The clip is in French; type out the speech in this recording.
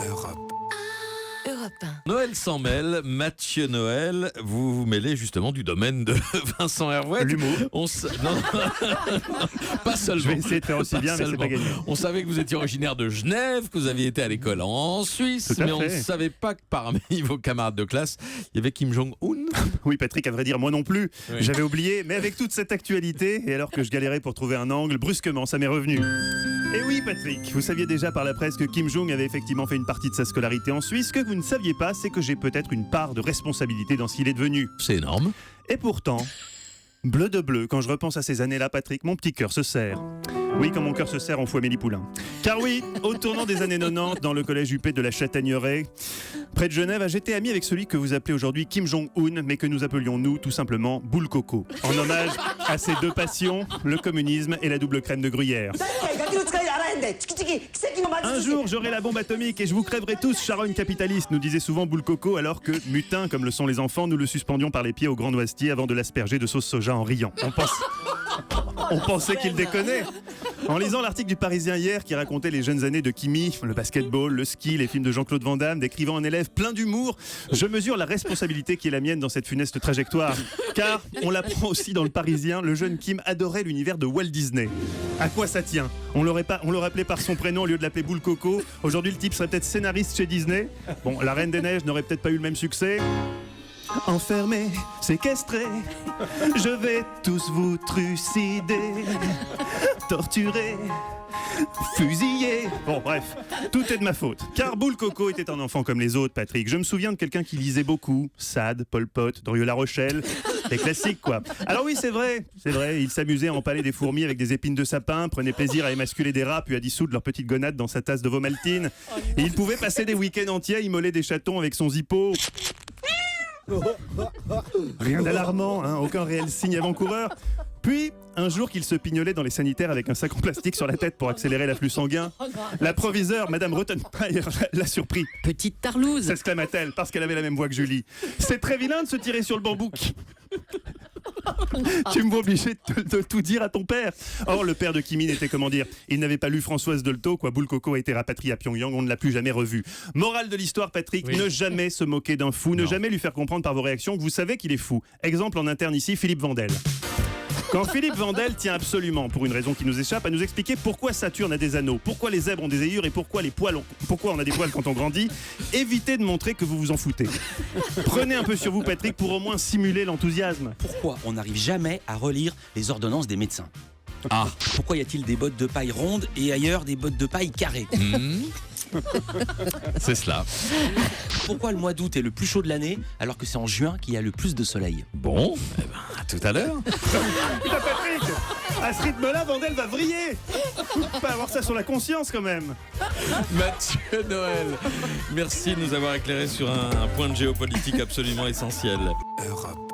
Europe. Europe 1. Noël s'en mêle, Mathieu Noël, vous vous mêlez justement du domaine de Vincent Hervouet. L'humour. Non, pas seulement. Je vais essayer de faire aussi bien, mais c'est pas gagné. On savait que vous étiez originaire de Genève, que vous aviez été à l'école en Suisse, Tout à mais on ne fait. savait pas que parmi vos camarades de classe, il y avait Kim Jong-un. Oui, Patrick, à vrai dire, moi non plus. Oui. J'avais oublié, mais avec toute cette actualité, et alors que je galérais pour trouver un angle, brusquement, ça m'est revenu. Et oui, Patrick, vous saviez déjà par la presse que Kim Jong avait effectivement fait une partie de sa scolarité en Suisse. Ce que vous ne saviez pas, c'est que j'ai peut-être une part de responsabilité dans ce qu'il est devenu. C'est énorme. Et pourtant, bleu de bleu, quand je repense à ces années-là, Patrick, mon petit cœur se serre. Oui, quand mon cœur se serre en fou Amélie Poulain. Car oui, au tournant des années 90, dans le collège UP de la Châtaigneraie, près de Genève, j'étais ami avec celui que vous appelez aujourd'hui Kim Jong-un, mais que nous appelions nous tout simplement Boule Coco. En hommage à ces deux passions, le communisme et la double crème de Gruyère. Un jour, j'aurai la bombe atomique et je vous crèverai tous, charogne capitaliste, nous disait souvent Boule Coco, alors que, mutin comme le sont les enfants, nous le suspendions par les pieds au grand noisetier avant de l'asperger de sauce soja en riant. On pensait qu'il déconnait. En lisant l'article du Parisien hier qui racontait les jeunes années de Kimi, le basketball, le ski, les films de Jean-Claude Van Damme, décrivant un élève plein d'humour, je mesure la responsabilité qui est la mienne dans cette funeste trajectoire. Car, on l'apprend aussi dans le Parisien, le jeune Kim adorait l'univers de Walt Disney. À quoi ça tient ? On l'aurait appelé par son prénom au lieu de l'appeler Boule Coco. Aujourd'hui, le type serait peut-être scénariste chez Disney. Bon, la Reine des Neiges n'aurait peut-être pas eu le même succès. Enfermés, séquestrés, je vais tous vous trucider, torturer, fusiller. Bon, bref, tout est de ma faute. Car Boule Coco était un enfant comme les autres, Patrick. Je me souviens de quelqu'un qui lisait beaucoup. Sade, Pol Pot, Doriot-La Rochelle. Les classiques, quoi. Alors oui, c'est vrai, il s'amusait à empaler des fourmis avec des épines de sapin, prenait plaisir à émasculer des rats, puis à dissoudre leurs petites gonades dans sa tasse de Vomaltine. Et il pouvait passer des week-ends entiers à immoler des chatons avec son zippo. Rien d'alarmant, hein, aucun réel signe avant-coureur. Puis, un jour qu'il se pignolait dans les sanitaires avec un sac en plastique sur la tête pour accélérer l'afflux sanguin, la proviseure, Madame Rottenmeier, l'a surpris. Petite tarlouse. S'exclama-t-elle, parce qu'elle avait la même voix que Julie. C'est très vilain de se tirer sur le bambou. Tu me vois obligé de tout dire à ton père. Or, le père de Kimi n'était, comment dire, il n'avait pas lu Françoise Dolto, quoi. Boule Coco a été rapatrié à Pyongyang, on ne l'a plus jamais revu. Morale de l'histoire, Patrick, Oui. ne jamais se moquer d'un fou, ne jamais lui faire comprendre par vos réactions que vous savez qu'il est fou. Exemple en interne ici, Philippe Vandel. Quand Philippe Vandel tient absolument, pour une raison qui nous échappe, à nous expliquer pourquoi Saturne a des anneaux, pourquoi les zèbres ont des ayures et pourquoi on a des poils quand on grandit, évitez de montrer que vous vous en foutez. Prenez un peu sur vous, Patrick, pour au moins simuler l'enthousiasme. Pourquoi on n'arrive jamais à relire les ordonnances des médecins ? Ah. Pourquoi y a-t-il des bottes de paille rondes et ailleurs des bottes de paille carrées ? C'est cela. Pourquoi le mois d'août est le plus chaud de l'année alors que c'est en juin qu'il y a le plus de soleil ? Bon, eh ben, à tout à l'heure. Putain, Patrick, à ce rythme-là, Vandel va vriller. Pas avoir ça sur la conscience, quand même. Mathieu Noël, merci de nous avoir éclairé sur un point de géopolitique absolument essentiel. Europe.